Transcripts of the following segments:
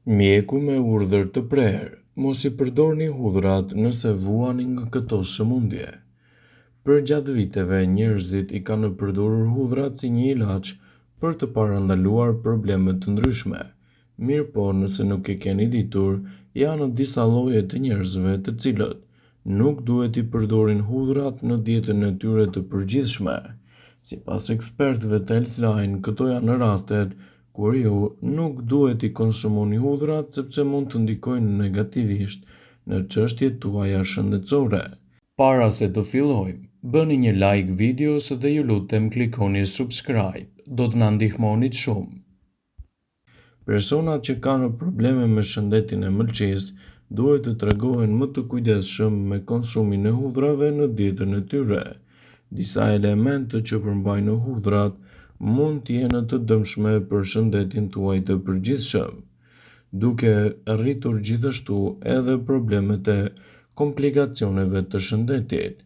Mjeku me urdhër të prerë. Mos i përdorni hudhrat nëse vuani nga këto sëmundje. Për gjatë viteve, njerëzit i kanë përdorur hudhrat si një ilaç për të parandaluar probleme të ndryshme. Mirë po, nëse nuk e keni ditur, janë disa lloje të njerëzve të cilët nuk duhet i përdorin hudhrat në dietën e tyre të përgjithshme. Sipas ekspertëve të Healthline, këto janë rastet kur ju nuk duhet i konsumoni hudhrat sepse mund të ndikojnë negativisht në çështjet tuaja shëndetësore. Para se të fillojmë, bëni një like videos dhe ju lutem klikoni subscribe, do të na ndihmonit shumë. Personat që kanë probleme me shëndetin e mëlçisë duhet të tregohen më të kujdesshëm me konsumin e hudrave në dietën e tyre. Disa elemente që përmbajnë hudrat mund të jenë të dëmshme për shëndetin tuaj të përgjithshëm, duke rritur gjithashtu edhe problemet e komplikacioneve të shëndetit.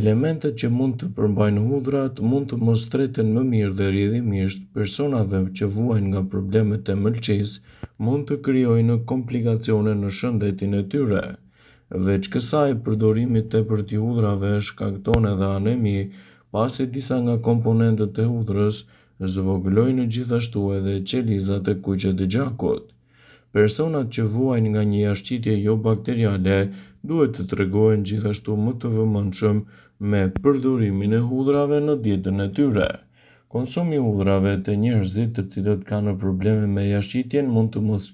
Elementet që mund të përmbajnë hudrat mund të mos treten më mirë dhe rrjedhimisht personave që vuajnë nga problemet e mëlçisë mund të krijojnë komplikacione në shëndetin e tyre. Veç kësaj, përdorimi i tepërt i hudrave shkakton edhe anemi, pasi disa nga komponentët e hudrës zvogëlojnë gjithashtu edhe qelizat e kuqe të gjakut. Personat që vuajnë nga një jashtëqitje jo bakteriale duhet të tregohen gjithashtu më të vëmendshëm me përdorimin e hudrave në dietën e tyre. Konsumi i hudrave te njerëzit të cilët kanë probleme me jashtëqitjen mund të mos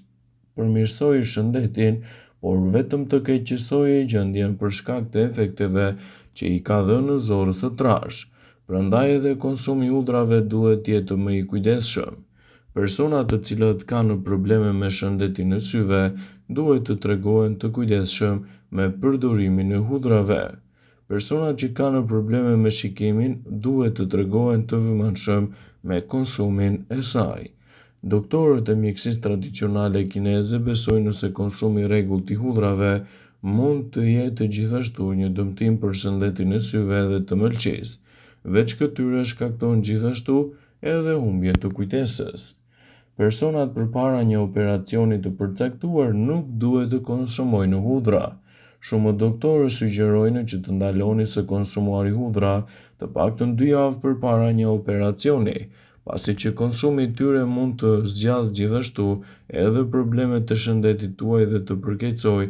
përmirësojë shëndetin, por vetëm të keqësojë gjendjen për shkak të efekteve që i ka dhënë zorës së trashë. Prandaj edhe konsumi i hudrave duhet të jetë më i kujdesshëm. Persona të cilët kanë probleme me shëndetin e syve duhet të tregohen të kujdesshëm me përdorimin e hudrave. Personat që kanë probleme me shikimin duhet të tregohen të vëmendshëm me konsumin e saj. Doktorët e mjekësisë tradicionale kineze besojnë se konsumi i rregullt i hudrave mund të jetë gjithashtu një dëmtim për shëndetin e syve dhe të mëlçisë. Veç këtyre shkakton gjithashtu edhe humbje të kujtesës. Personat përpara një operacioni të përcaktuar nuk duhet të konsumojnë hudra. Shumë doktorë sugjerojnë që të ndaloni së konsumuari hudra të paktën 2 javë përpara një operacioni, pasi që konsumi i tyre mund të zgjasë gjithashtu edhe probleme të shëndetit tuaj dhe të përkeqësojë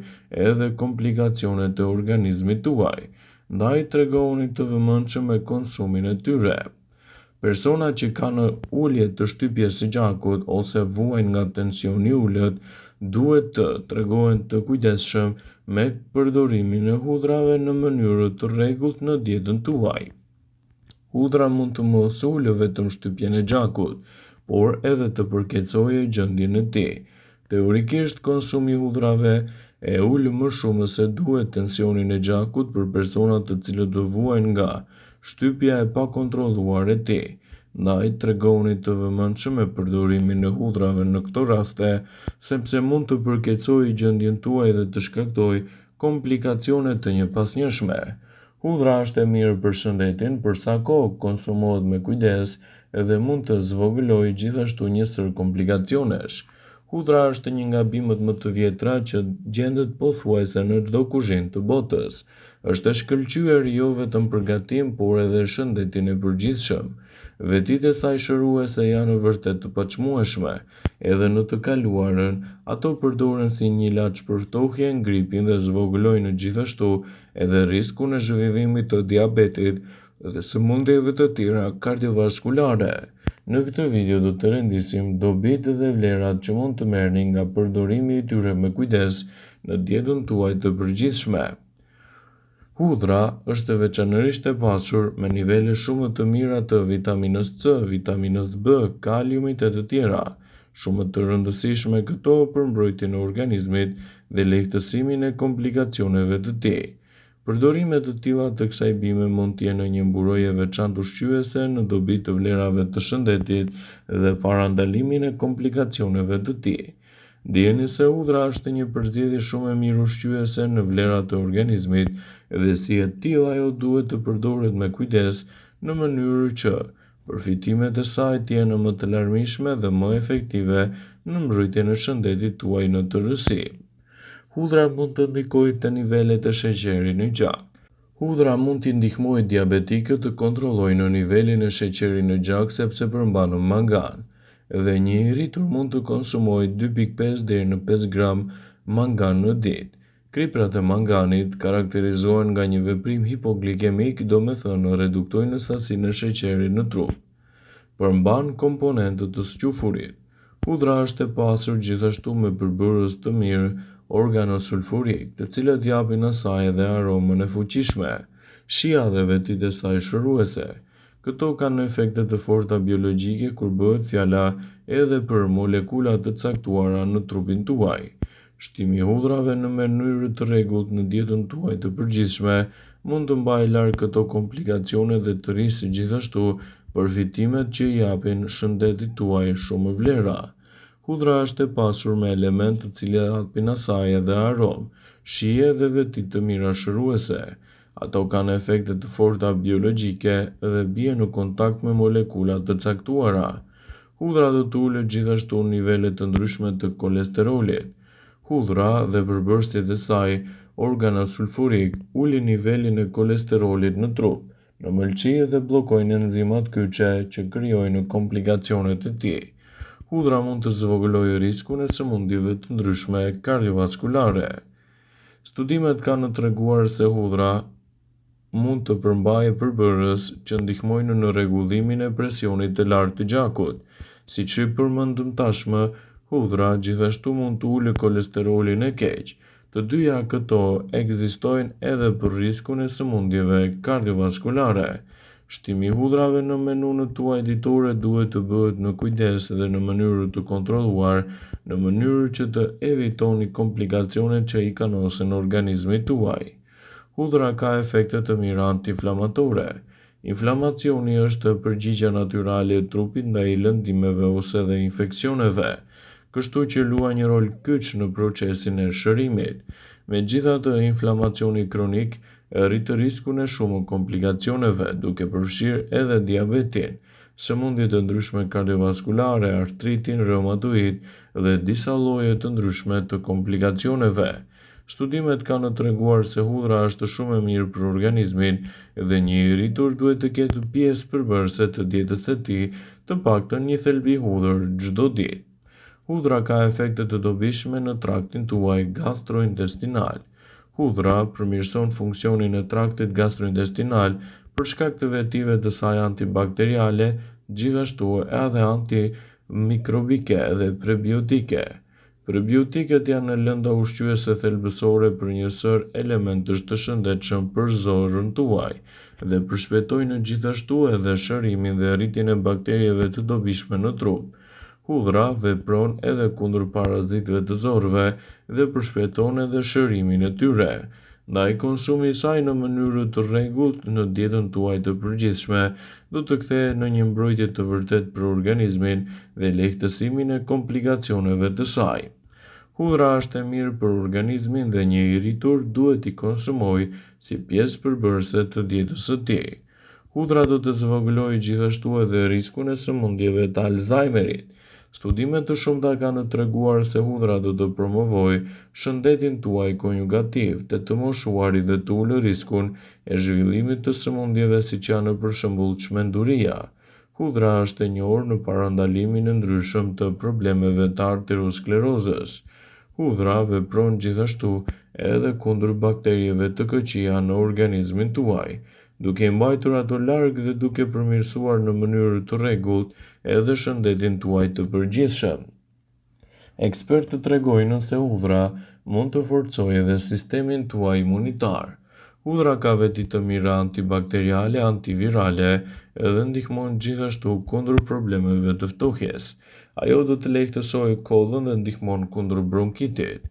edhe komplikacionet e organizmit tuaj. Ndaj tregohuni të vëmendshëm me konsumin e tyre. Personat që kanë ulje të shtypjes së gjakut ose vuajnë nga tensioni i ulët duhet të tregohen të kujdesshëm me përdorimin e hudrave në mënyrë të rregullt në dietën tuaj. Hudra mund të mos ulë vetëm shtypjen e gjakut, por edhe të përkeqësojë gjendjen e tij. Teorikisht, konsumi i hudrave e ul më shumë se duhet tensionin e gjakut për personat të cilët do vuajnë nga shtypja e pakontrolluar e tij. Ndaj tregohuni të vëmendshëm me përdorimin e hudrave në këto raste, sepse mund të përkeqësojë gjendjen tuaj dhe të shkaktojë komplikacione të njëpasnjëshme. Hudra është e mirë për shëndetin për sa kohë konsumohet me kujdes dhe mund të zvogëlojë gjithashtu një sër komplikacionesh. Hudra është një nga bimët më të vjetra që gjendet pothuajse në çdo kuzhinë të botës. Është e shkëlqyer jo vetëm për gatim, por edhe shëndetin e përgjithshëm. Vetitë e saj shëruese janë vërtet të paçmueshme. Edhe në të kaluarën, ato përdoren si një ilaç për ftohjen, gripin dhe zvogëlojnë gjithashtu edhe riskun e zhvillimit të diabetit dhe sëmundjeve të tjera kardiovaskulare. Në këtë video do të rendisim dobitë dhe vlerat që mund të merrni nga përdorimi i tyre me kujdes në dietën tuaj të përgjithshme. Hudra është veçanërisht e pasur me nivele shumë të mira të vitaminës C, vitaminës B, kaliumit e të tjera, shumë të rëndësishme këto për mbrojtjen e organizmit dhe lehtësimin e komplikacioneve të tij. Përdorime të tilla të kësaj bime mund të jenë një mburojë e veçantë ushqyese në dobi të vlerave të shëndetit dhe parandalimin e komplikacioneve të tij. Dijeni se hudra është një përzgjedhje shumë e mirë ushqyese në vlerat e organizmit dhe si e tillë ajo duhet të përdoret me kujdes në mënyrë që Përfitimet e saj të jenë më të larmishme dhe më efektive në mbrojtjen e shëndetit tuaj në tërësi. Hudhra mund të ndikojë te nivelet e sheqerit në gjak. Hudhra mund t'i ndihmojë diabetikët të kontrollojnë nivelin e sheqerit në gjak sepse përmban mangan. Dhe një i rritur mund të konsumojë 2,5 deri në 5 gram mangan në ditë. Kriprat e manganit karakterizohen nga një veprim hipoglikemik, domethënë reduktojnë sasinë e sheqerit në trup. Përmban komponentët të sqafurit. Hudhra është e pasur gjithashtu me përbërës të mirë organosulfurik, të cilët japin asaj edhe aromën e fuqishme. Shija dhe vetit e saj shëruese. Këto kanë efekte të forta biologjike kur bëhet fjala edhe për molekula të caktuara në trupin tuaj. Shtimi i hudrave në mënyrë të rregullt në dietën tuaj të përgjithshme mund të mbajë larg këto komplikacione dhe të rrisë gjithashtu përfitimet që i japin shëndetit tuaj shumë vlera. Hudhra është e pasur me elementë të cilat japin asaj edhe aromë, shije dhe veti të mira shëruese. Ato kanë efekte të forta biologjike dhe bien në kontakt me molekula të caktuara. Hudhra do të ulë gjithashtu nivelet të ndryshme të kolesterolit. Hudhra dhe përbërësit e saj organosulfurik ulin nivelin e kolesterolit në trup, në mëlçi dhe bllokojnë enzimat kyçe që krijojnë komplikacionet e tij. Hudhra mund të zvogëlojë riskun e sëmundjeve të ndryshme kardiovaskulare. Studimet kanë treguar se hudhra mund të përmbajë përbërës që ndihmojnë në rregullimin e presionit të lartë të gjakut. Siç i përmendëm tashmë, hudhra gjithashtu mund të ulë kolesterolin e keq. Të dyja këto ekzistojnë edhe për riskun e sëmundjeve kardiovaskulare. Shtimi i hudrave në menunët tuaj ditore duhet të bëhet në kujdes dhe në mënyrë të kontrolluar, në mënyrë që të evitoni komplikacionet që i kanosen organizmit tuaj. Hudhra ka efekte të mira antiinflamatore. Inflamacioni është përgjigjja natyrale e trupit ndaj lëndimeve ose dhe infeksioneve, kështu që luan një rol kyç në procesin e shërimit. Megjithatë, inflamacioni kronik rritë riskun e shumë komplikacioneve, duke përfshirë edhe diabetin, sëmundje të ndryshme kardiovaskulare, artritin reumatoid dhe disa lloje të ndryshme të komplikacioneve. Studimet kanë treguar se hudhra është shumë e mirë për organizmin dhe një i rritur duhet të ketë pjesë përbërëse të dietës së tij, të paktën një thelbi hudhër çdo ditë. Hudhra ka efekte të dobishme në traktin tuaj gastrointestinal. Hudhra përmirëson funksionin e traktit gastrointestinal për shkak të vetive të saj antibakteriale, gjithashtu edhe antimikrobike dhe prebiotike. Prebiotikët janë lënda ushqyese thelbësore për një sër elementësh të shëndetshëm për zorrën tuaj dhe përshpejtojnë gjithashtu edhe shërimin dhe rritjen e bakterieve të dobishme në trup. Hudhra vepron edhe kundër parazitëve të zorrëve dhe përshpejton edhe shërimin e tyre. Ndaj konsumi i saj në mënyrë të rregullt në dietën tuaj të përgjithshme do të kthehet në një mbrojtje të vërtetë për organizmin dhe lehtësimin e komplikacioneve të saj. Hudhra është e mirë për organizmin dhe një i rritur duhet t'i konsumojë si pjesë përbërëse të dietës së tij. Hudhra do të zvogëlojë gjithashtu edhe riskun e sëmundjeve të Alzheimerit. Studime të shumta kanë treguar se hudhra do të promovojë shëndetin tuaj konjugativ të të moshuarit dhe të ulë riskun e zhvillimit të sëmundjeve siç janë për shembull çmenduria. Hudhra është e njohur në parandalimin e ndryshëm të problemeve të arteriosklerozës. Hudhra vepron gjithashtu edhe kundër bakterieve të këqija në organizmin tuaj, duke i mbajtur ato larg dhe duke përmirësuar në mënyrë të rregullt edhe shëndetin tuaj të përgjithshëm. Ekspertët tregojnë se hudhra mund të forcojë edhe sistemin tuaj imunitar. Hudhra ka veti të mira antibakteriale, antivirale edhe ndihmon gjithashtu kundër problemeve të ftohjes. Ajo do të lehtësojë kollën dhe ndihmon kundër bronkitit.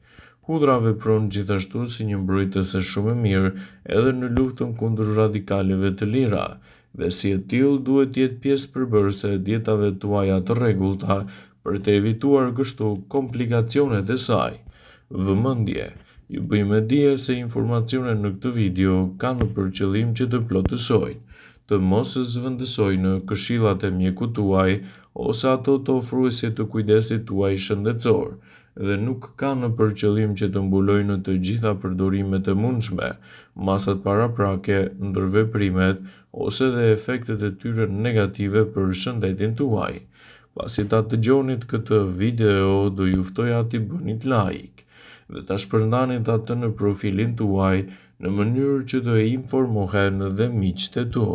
Hudhra vepron gjithashtu si një mbrojtëse shumë e mirë edhe në luftën kundër radikaleve të lira, dhe si e tillë duhet të jetë pjesë përbërëse e dietave tuaja të rregullta për të evituar kështu komplikacionet e saj. Vëmendje: ju bëjmë dije se informacionet në këtë video kanë për qëllim që të plotësojnë, të mos zëvendësoj në këshillat e mjekut tuaj ose ato të ofruesit të kujdesit tuaj shëndetësor, dhe nuk kanë për qëllim që të mbulojnë të gjitha përdorimet e mundshme, masat paraprake, ndërveprimet ose dhe efektet e tyre negative për shëndetin tuaj. Pasi ta dëgjonit këtë video, do ju ftoja t'i bënit like dhe ta shpërndanit atë në profilin tuaj në mënyrë që të informohen dhe miqtë e tu.